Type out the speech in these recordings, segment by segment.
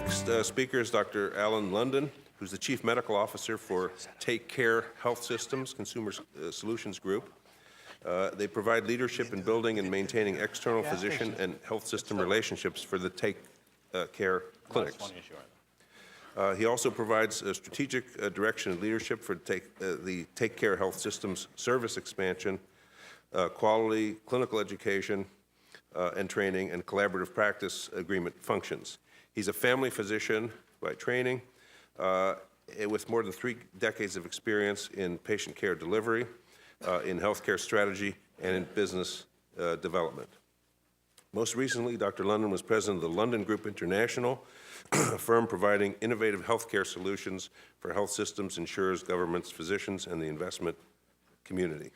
next speaker is Dr. Alan London, who's the Chief Medical Officer for Take Care Health Systems Consumer Solutions Group. They provide leadership in building and maintaining external physician and health system relationships for the Take Care clinics. He also provides strategic direction and leadership for the Take Care Health Systems service expansion, quality, clinical education, and training, and collaborative practice agreement functions. He's a family physician by training with more than 3 decades of experience in patient care delivery, in healthcare strategy, and in business development. Most recently, Dr. London was president of the London Group International, a firm providing innovative healthcare solutions for health systems, insurers, governments, physicians, and the investment community.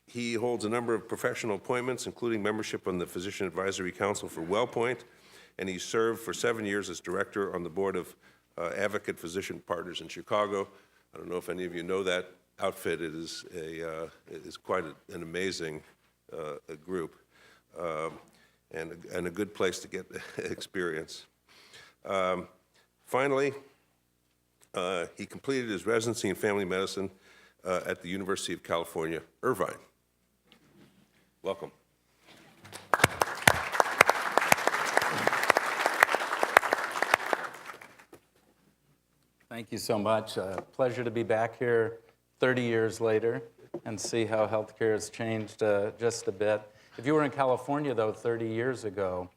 He holds a number of professional appointments, including membership on the Physician Advisory Council for WellPoint, and he served for 7 years as director on the board of Advocate Physician Partners in Chicago. I don't know if any of you know that outfit. It is quite an amazing group and a good place to get experience. Finally, he completed his residency in family medicine at the University of California, Irvine. Welcome. Thank you so much. Pleasure to be back here 30 years later and see how healthcare has changed just a bit. If you were in California, though, 30 years ago,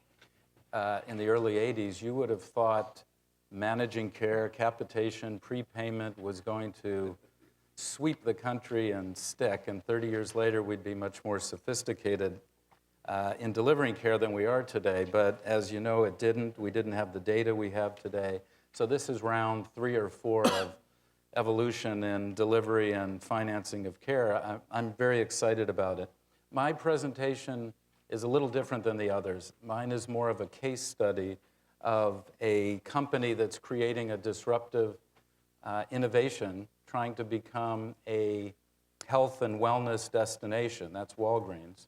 in the early 80s, you would have thought managing care, capitation, prepayment was going to sweep the country and stick, and 30 years later, we'd be much more sophisticated in delivering care than we are today. But as you know, it didn't. We didn't have the data we have today. So this is round 3 or 4 of evolution in delivery and financing of care. I'm very excited about it. My presentation is a little different than the others. Mine is more of a case study of a company that's creating a disruptive innovation, trying to become a health and wellness destination. That's Walgreens,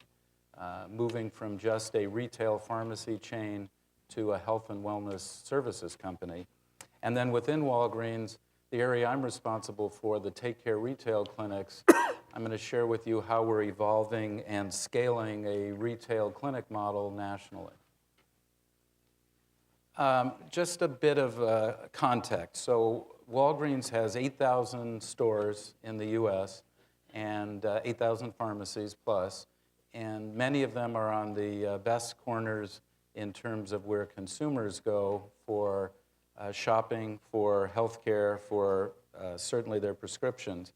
moving from just a retail pharmacy chain to a health and wellness services company. And then within Walgreens, the area I'm responsible for, the Take Care retail clinics, I'm going to share with you how we're evolving and scaling a retail clinic model nationally. Just a bit of context. So Walgreens has 8,000 stores in the US and 8,000 pharmacies plus, and many of them are on the best corners in terms of where consumers go for shopping, for healthcare, for certainly their prescriptions.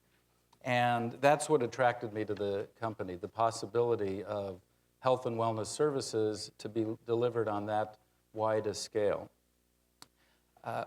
And that's what attracted me to the company, the possibility of health and wellness services to be delivered on that wide a scale.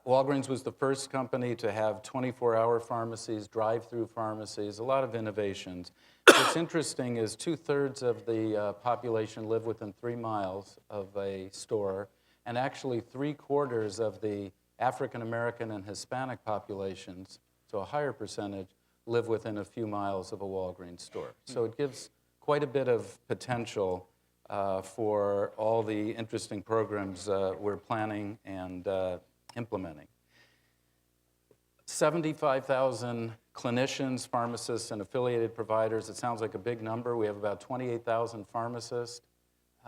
Walgreens was the first company to have 24-hour pharmacies, drive-through pharmacies, a lot of innovations. What's interesting is 2/3 of the population live within 3 miles of a store, and actually 3/4 of the African American and Hispanic populations, so a higher percentage, live within a few miles of a Walgreens store. So it gives quite a bit of potential for all the interesting programs we're planning and implementing. 75,000 clinicians, pharmacists, and affiliated providers. It sounds like a big number. We have about 28,000 pharmacists.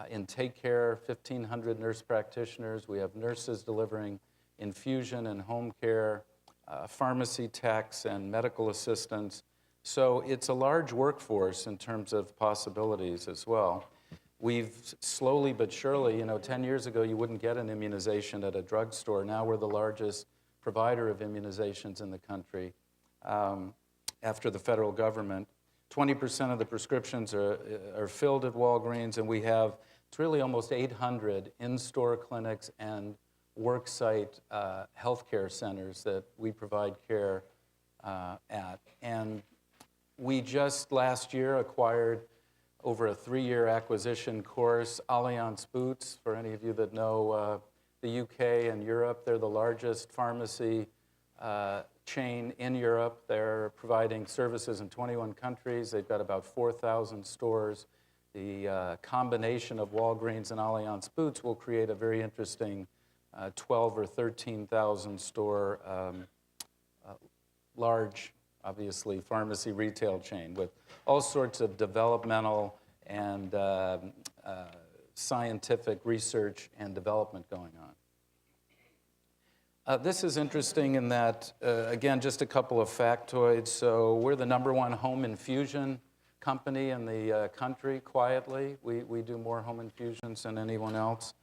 In Take Care, 1,500 nurse practitioners. We have nurses delivering infusion and home care, pharmacy techs, and medical assistants. So it's a large workforce in terms of possibilities as well. We've slowly but surely, 10 years ago, you wouldn't get an immunization at a drugstore. Now we're the largest provider of immunizations in the country after the federal government. 20% of the prescriptions are filled at Walgreens, and we have, it's really almost 800 in-store clinics and worksite healthcare centers that we provide care at. And we just last year acquired, over a 3-year acquisition course, Allianz Boots. For any of you that know the UK and Europe, they're the largest pharmacy chain in Europe. They're providing services in 21 countries. They've got about 4,000 stores. The combination of Walgreens and Allianz Boots will create a very interesting 12 or 13,000 store large, obviously, pharmacy retail chain with all sorts of developmental and scientific research and development going on. This is interesting in that, again, just a couple of factoids. So we're the #1 home infusion company in the country, quietly. We do more home infusions than anyone else.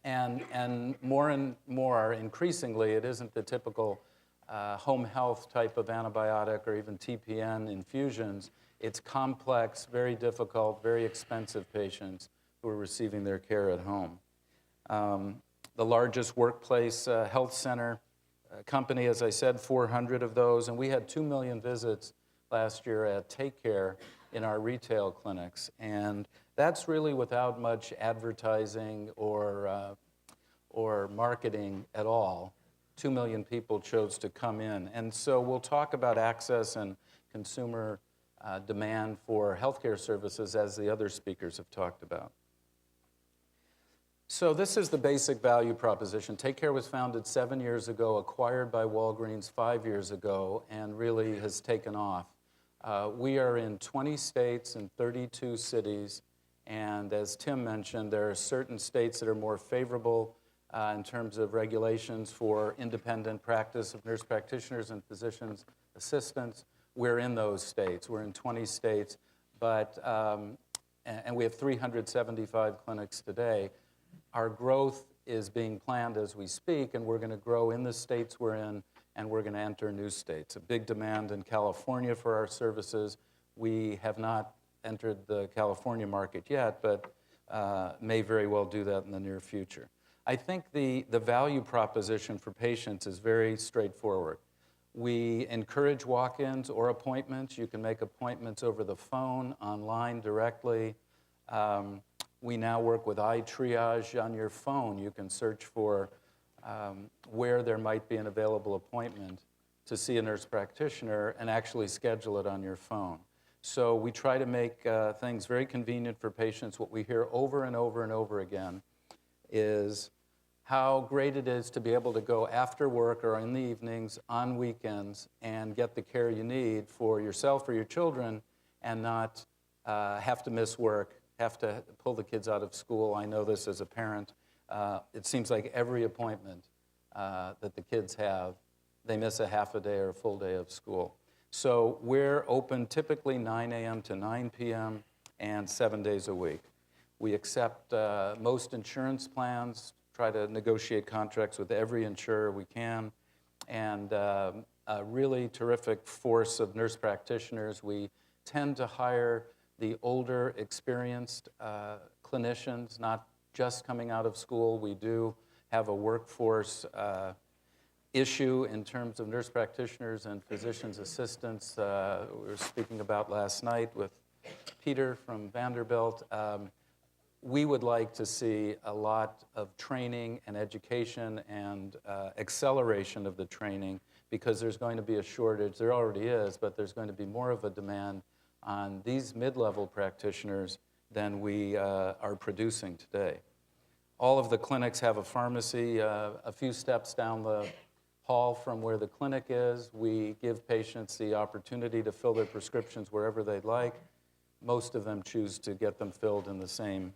And more, increasingly, it isn't the typical home health type of antibiotic or even TPN infusions. It's complex, very difficult, very expensive patients who are receiving their care at home. The largest workplace health center company, as I said, 400 of those, and we had 2 million visits last year at Take Care in our retail clinics, and that's really without much advertising or marketing at all. 2 million people chose to come in, and so we'll talk about access and consumer demand for healthcare services as the other speakers have talked about. So this is the basic value proposition. Take Care was founded 7 years ago, acquired by Walgreens 5 years ago, and really has taken off. We are in 20 states and 32 cities, and as Tim mentioned, there are certain states that are more favorable in terms of regulations for independent practice of nurse practitioners and physicians' assistants. We're in those states. We're in 20 states, and we have 375 clinics today. Our growth is being planned as we speak, and we're going to grow in the states we're in, and we're going to enter new states. A big demand in California for our services. We have not entered the California market yet, but may very well do that in the near future. I think the value proposition for patients is very straightforward. We encourage walk-ins or appointments. You can make appointments over the phone, online, directly. We now work with iTriage on your phone. You can search for where there might be an available appointment to see a nurse practitioner and actually schedule it on your phone. So we try to make things very convenient for patients. What we hear over and over and over again is how great it is to be able to go after work or in the evenings, on weekends, and get the care you need for yourself or your children and not have to miss work, have to pull the kids out of school. I know this as a parent. It seems like every appointment that the kids have, they miss a half a day or a full day of school. So we're open typically 9 a.m. to 9 p.m. and 7 days a week. We accept most insurance plans, try to negotiate contracts with every insurer we can, and a really terrific force of nurse practitioners. We tend to hire the older, experienced clinicians, not just coming out of school. We do have a workforce issue in terms of nurse practitioners and physicians' assistants. We were speaking about last night with Peter from Vanderbilt. We would like to see a lot of training and education and acceleration of the training because there's going to be a shortage. There already is, but there's going to be more of a demand on these mid-level practitioners than we are producing today. All of the clinics have a pharmacy a few steps down the hall from where the clinic is. We give patients the opportunity to fill their prescriptions wherever they'd like. Most of them choose to get them filled in the same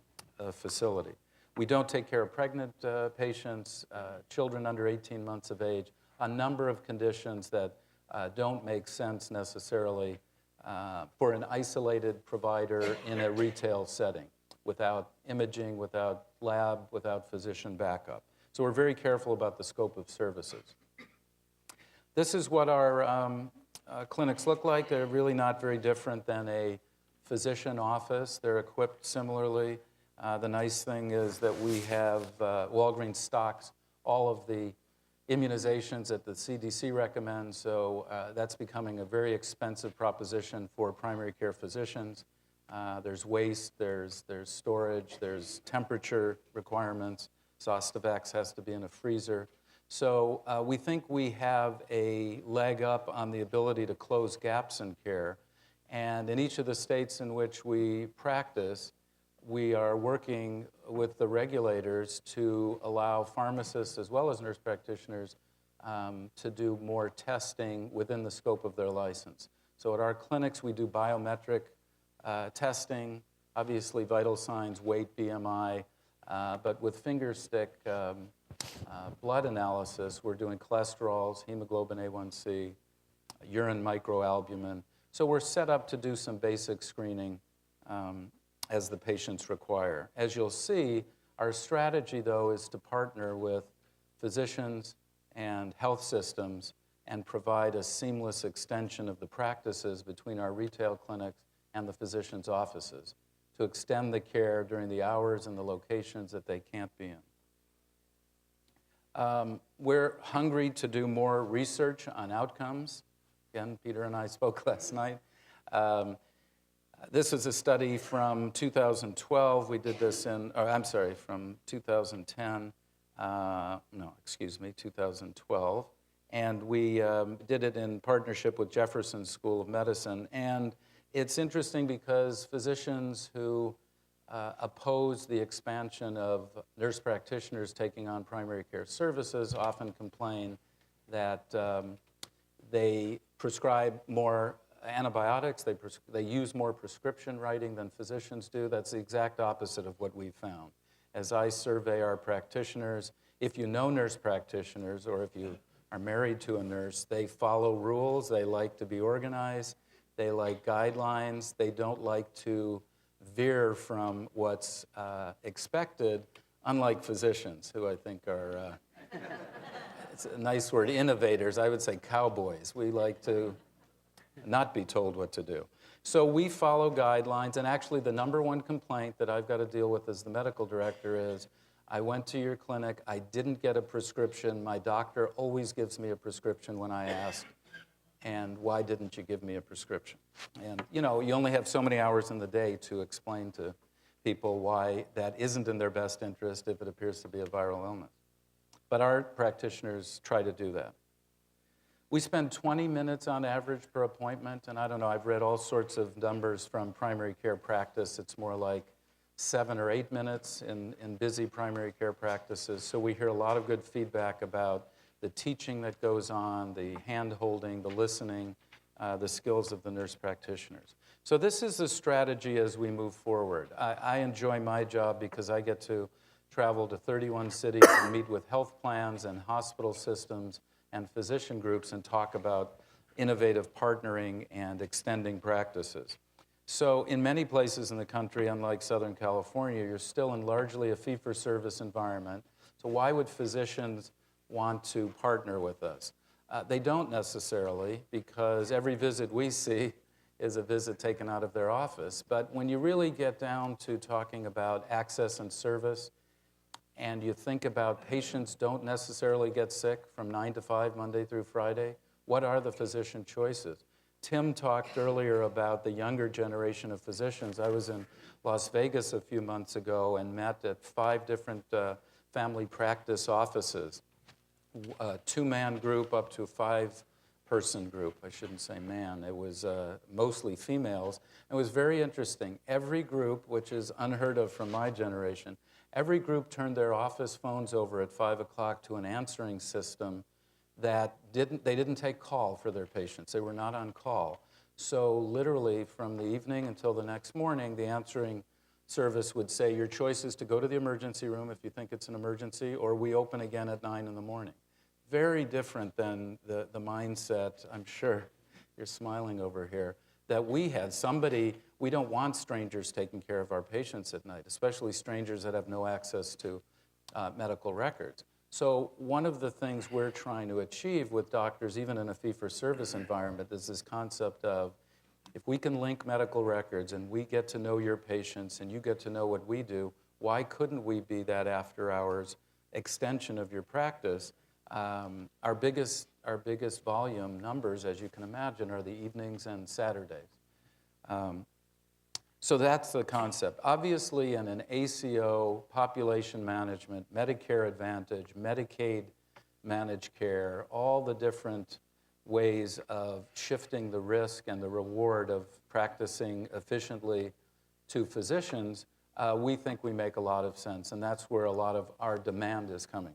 facility. We don't take care of pregnant patients, children under 18 months of age, a number of conditions that don't make sense necessarily for an isolated provider in a retail setting, without imaging, without lab, without physician backup. So we're very careful about the scope of services. This is what our clinics look like. They're really not very different than a physician office. They're equipped similarly. The nice thing is that we have Walgreens stocks all of the immunizations that the CDC recommends, so that's becoming a very expensive proposition for primary care physicians. There's waste, there's storage, there's temperature requirements. Zostavax has to be in a freezer. So we think we have a leg up on the ability to close gaps in care. And in each of the states in which we practice, we are working with the regulators to allow pharmacists as well as nurse practitioners to do more testing within the scope of their license. So at our clinics, we do biometric testing, obviously vital signs, weight, BMI, but with finger stick blood analysis, we're doing cholesterols, hemoglobin A1C, urine microalbumin. So we're set up to do some basic screening as the patients require. As you'll see, our strategy, though, is to partner with physicians and health systems and provide a seamless extension of the practices between our retail clinics and the physicians' offices to extend the care during the hours and the locations that they can't be in. We're hungry to do more research on outcomes. Again, Peter and I spoke last night. This is a study from 2012. We did this from 2010. 2012. And we did it in partnership with Jefferson School of Medicine. And it's interesting because physicians who oppose the expansion of nurse practitioners taking on primary care services often complain that they prescribe more antibiotics, they use more prescription writing than physicians do. That's the exact opposite of what we've found. As I survey our practitioners, if you know nurse practitioners or if you are married to a nurse, they follow rules, they like to be organized, they like guidelines, they don't like to veer from what's expected, unlike physicians, who I think are, it's a nice word, innovators. I would say cowboys. We like to not be told what to do. So we follow guidelines, and actually the number one complaint that I've got to deal with as the medical director is, I went to your clinic, I didn't get a prescription, my doctor always gives me a prescription when I ask, and why didn't you give me a prescription? And you know, you only have so many hours in the day to explain to people why that isn't in their best interest if it appears to be a viral illness. But our practitioners try to do that. We spend 20 minutes on average per appointment, and I don't know, I've read all sorts of numbers from primary care practice. It's more like 7 or 8 minutes in busy primary care practices. So we hear a lot of good feedback about the teaching that goes on, the hand-holding, the listening, the skills of the nurse practitioners. So this is the strategy as we move forward. I enjoy my job because I get to travel to 31 cities and meet with health plans and hospital systems and physician groups and talk about innovative partnering and extending practices. So in many places in the country, unlike Southern California, you're still in largely a fee-for-service environment. So why would physicians want to partner with us? They don't necessarily, because every visit we see is a visit taken out of their office. But when you really get down to talking about access and service, and you think about patients don't necessarily get sick from 9 to 5, Monday through Friday, what are the physician choices? Tim talked earlier about the younger generation of physicians. I was in Las Vegas a few months ago and met at 5 different family practice offices, a 2-man group up to a 5-person group. I shouldn't say man. It was mostly females. It was very interesting. Every group, which is unheard of from my generation, every group turned their office phones over at 5 o'clock to an answering system that they didn't take call for their patients. They were not on call. So literally from the evening until the next morning, the answering service would say, your choice is to go to the emergency room if you think it's an emergency, or we open again at 9 in the morning. Very different than the mindset, I'm sure you're smiling over here, that we had. We don't want strangers taking care of our patients at night, especially strangers that have no access to medical records. So one of the things we're trying to achieve with doctors, even in a fee-for-service environment, is this concept of, if we can link medical records and we get to know your patients and you get to know what we do, why couldn't we be that after-hours extension of your practice? Our biggest volume numbers, as you can imagine, are the evenings and Saturdays. So that's the concept. Obviously, in an ACO, population management, Medicare Advantage, Medicaid managed care, all the different ways of shifting the risk and the reward of practicing efficiently to physicians, we think we make a lot of sense, and that's where a lot of our demand is coming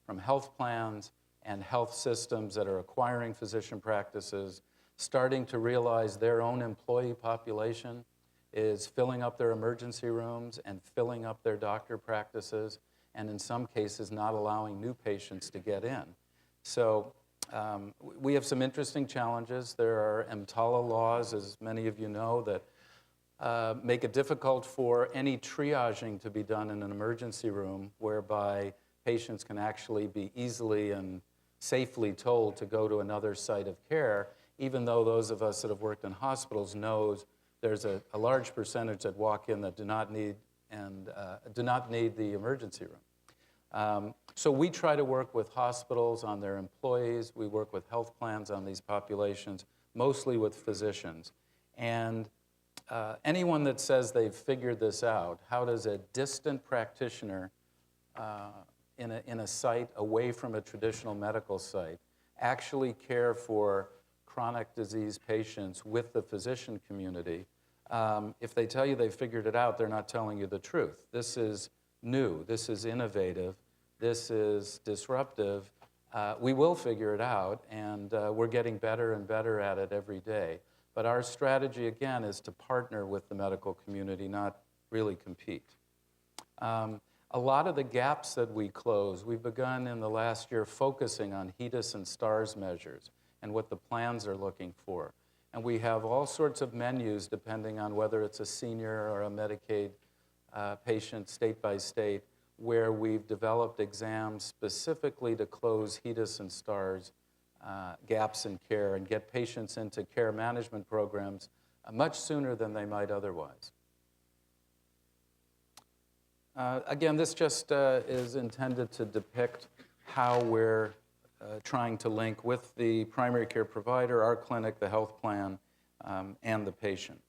from health plans and health systems that are acquiring physician practices, starting to realize their own employee population is filling up their emergency rooms and filling up their doctor practices, and in some cases not allowing new patients to get in. So we have some interesting challenges. There are EMTALA laws, as many of you know, that make it difficult for any triaging to be done in an emergency room, whereby patients can actually be easily and safely told to go to another site of care, even though those of us that have worked in hospitals knows there's a large percentage that walk in that do not need the emergency room. So we try to work with hospitals on their employees. We work with health plans on these populations, mostly with physicians. And anyone that says they've figured this out, how does a distant practitioner in a site away from a traditional medical site actually care for chronic disease patients with the physician community? If they tell you they've figured it out, they're not telling you the truth. This is new. This is innovative. This is disruptive. We will figure it out, and we're getting better and better at it every day. But our strategy, again, is to partner with the medical community, not really compete. A lot of the gaps that we close, we've begun in the last year focusing on HEDIS and STARS measures and what the plans are looking for. And we have all sorts of menus depending on whether it's a senior or a Medicaid patient, state by state, where we've developed exams specifically to close HEDIS and STARS gaps in care and get patients into care management programs much sooner than they might otherwise. Again, this just is intended to depict how we're trying to link with the primary care provider, our clinic, the health plan, and the patient.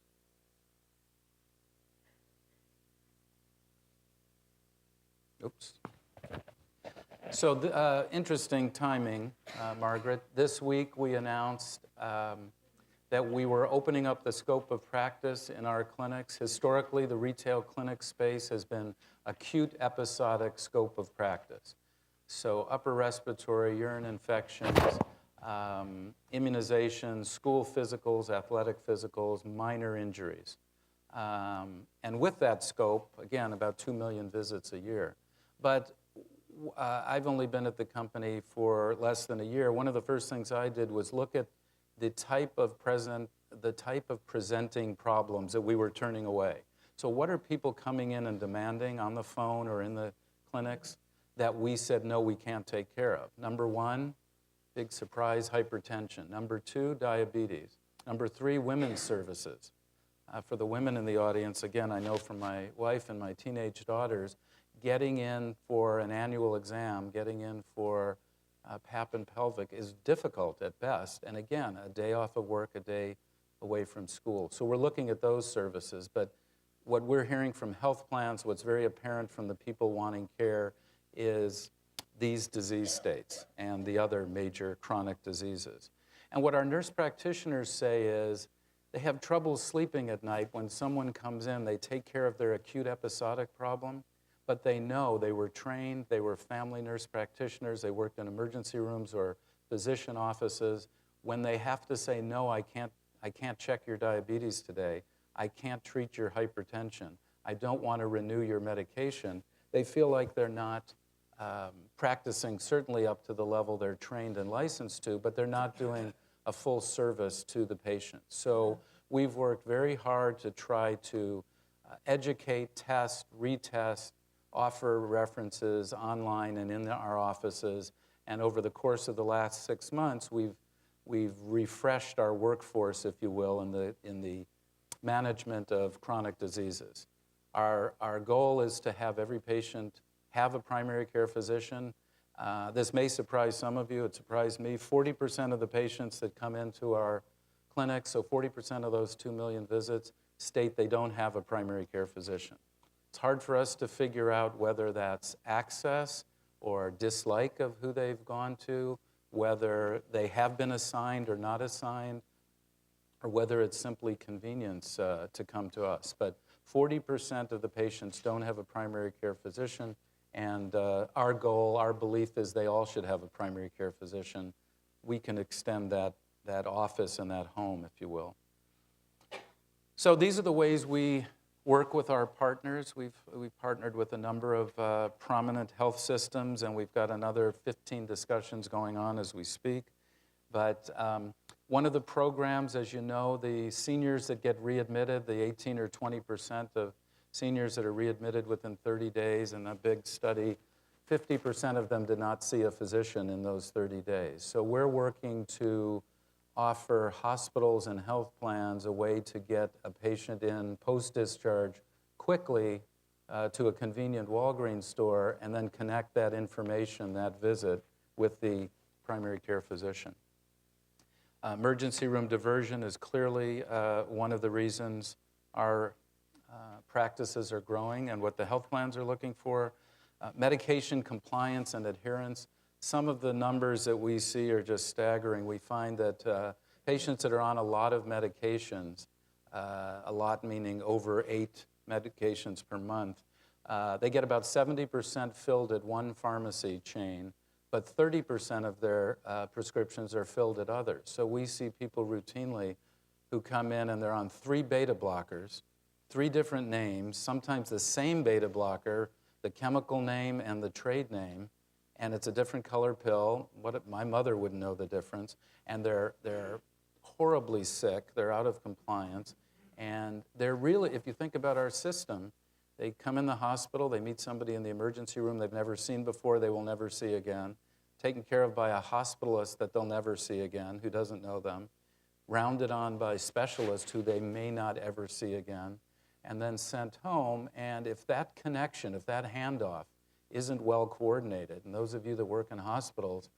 Oops. So interesting timing, Margaret. This week we announced that we were opening up the scope of practice in our clinics. Historically, the retail clinic space has been acute episodic scope of practice. So upper respiratory, urine infections, immunizations, school physicals, athletic physicals, minor injuries. And with that scope, again, about 2 million visits a year. But I've only been at the company for less than a year. One of the first things I did was look at the type of presenting problems that we were turning away. So what are people coming in and demanding on the phone or in the clinics that we said, no, we can't take care of? Number one, big surprise, hypertension. Number two, diabetes. Number three, women's services. For the women in the audience, again, I know from my wife and my teenage daughters, getting in for an annual exam, getting in for PAP and pelvic is difficult at best. And again, a day off of work, a day away from school. So we're looking at those services. But what we're hearing from health plans, what's very apparent from the people wanting care is these disease states and the other major chronic diseases. And what our nurse practitioners say is they have trouble sleeping at night when someone comes in, they take care of their acute episodic problem, but they know they were trained, they were family nurse practitioners, they worked in emergency rooms or physician offices. When they have to say, no, I can't check your diabetes today, I can't treat your hypertension, I don't want to renew your medication, they feel like they're not practicing certainly up to the level they're trained and licensed to, but they're not doing a full service to the patient. So we've worked very hard to try to educate, test, retest, offer references online and in our offices. And over the course of the last 6 months, we've refreshed our workforce, if you will, in the management of chronic diseases. Our goal is to have every patient have a primary care physician. This may surprise some of you. It surprised me. 40% of the patients that come into our clinics, so 40% of those 2 million visits, state they don't have a primary care physician. It's hard for us to figure out whether that's access or dislike of who they've gone to, whether they have been assigned or not assigned, or whether it's simply convenience to come to us. But 40% of the patients don't have a primary care physician, and our goal, our belief is they all should have a primary care physician. We can extend that office and that home, if you will. So these are the ways we work with our partners. We've partnered with a number of prominent health systems, and we've got another 15 discussions going on as we speak. But one of the programs, as you know, the seniors that get readmitted, the 18 or 20% of seniors that are readmitted within 30 days in a big study, 50% of them did not see a physician in those 30 days. So we're working to offer hospitals and health plans a way to get a patient in post-discharge quickly to a convenient Walgreens store and then connect that information, that visit, with the primary care physician. Emergency room diversion is clearly one of the reasons our practices are growing and what the health plans are looking for. Medication compliance and adherence. Some of the numbers that we see are just staggering. We find that patients that are on a lot of medications, a lot meaning over 8 medications per month, they get about 70% filled at one pharmacy chain, but 30% of their prescriptions are filled at others. So we see people routinely who come in and they're on 3 beta blockers, 3 different names, sometimes the same beta blocker, the chemical name and the trade name, and it's a different color pill. My mother wouldn't know the difference. And they're horribly sick. They're out of compliance. And they're really, if you think about our system, they come in the hospital, they meet somebody in the emergency room they've never seen before, they will never see again, taken care of by a hospitalist that they'll never see again, who doesn't know them, rounded on by specialists who they may not ever see again, and then sent home. And if that connection, if that handoff isn't well coordinated, and those of you that work in hospitals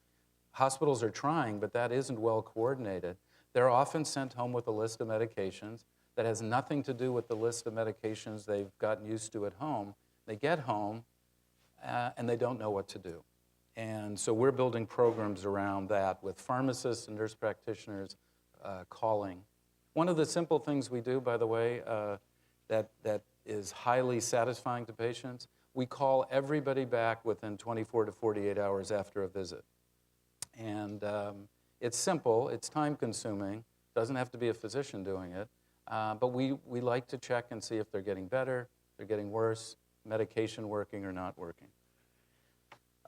are trying, but that isn't well coordinated, they're often sent home with a list of medications that has nothing to do with the list of medications they've gotten used to at home. They get home, and they don't know what to do. And so we're building programs around that with pharmacists and nurse practitioners calling. One of the simple things we do, by the way, that is highly satisfying to patients, we call everybody back within 24 to 48 hours after a visit. And it's simple, it's time-consuming, doesn't have to be a physician doing it, but we like to check and see if they're getting better, they're getting worse, medication working or not working.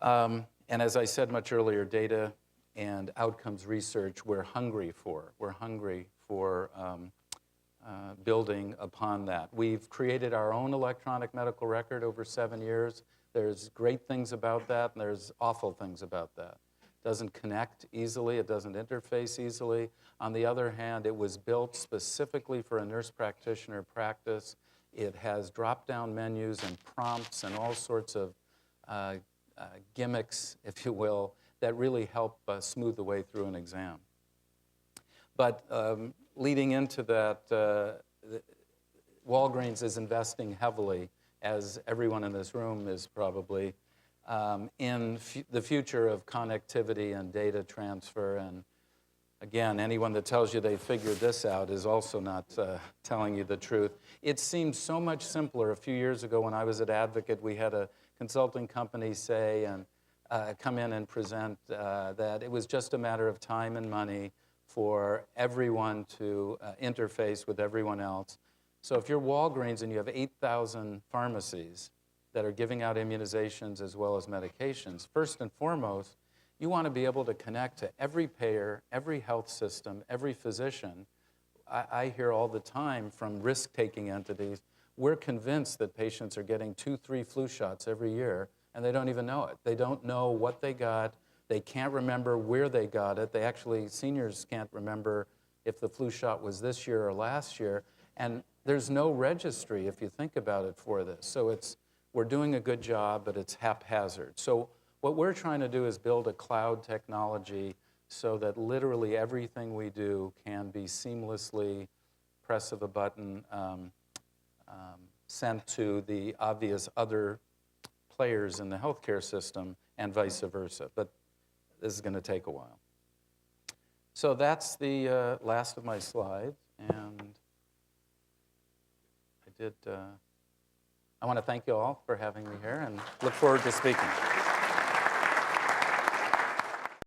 And as I said much earlier, data and outcomes research we're hungry for. We're hungry for building upon that. We've created our own electronic medical record over 7 years. There's great things about that, and there's awful things about that. It doesn't connect easily, it doesn't interface easily. On the other hand, it was built specifically for a nurse practitioner practice. It has drop-down menus and prompts and all sorts of gimmicks, if you will, that really help smooth the way through an exam. But leading into that, Walgreens is investing heavily, as everyone in this room is probably, in the future of connectivity and data transfer. And again, anyone that tells you they figured this out is also not telling you the truth. It seemed so much simpler a few years ago when I was at Advocate. We had a consulting company say and come in and present that it was just a matter of time and money for everyone to interface with everyone else. So if you're Walgreens and you have 8,000 pharmacies that are giving out immunizations as well as medications, first and foremost, you want to be able to connect to every payer, every health system, every physician. I hear all the time from risk-taking entities, we're convinced that patients are getting 2-3 flu shots every year, and they don't even know it. They don't know what they got. They can't remember where they got it. They actually, seniors can't remember if the flu shot was this year or last year. And there's no registry, if you think about it, for this. So we're doing a good job, but it's haphazard. So what we're trying to do is build a cloud technology so that literally everything we do can be seamlessly, press of a button, sent to the obvious other players in the healthcare system and vice versa. But this is going to take a while. So that's the last of my slides. And I I want to thank you all for having me here and look forward to speaking.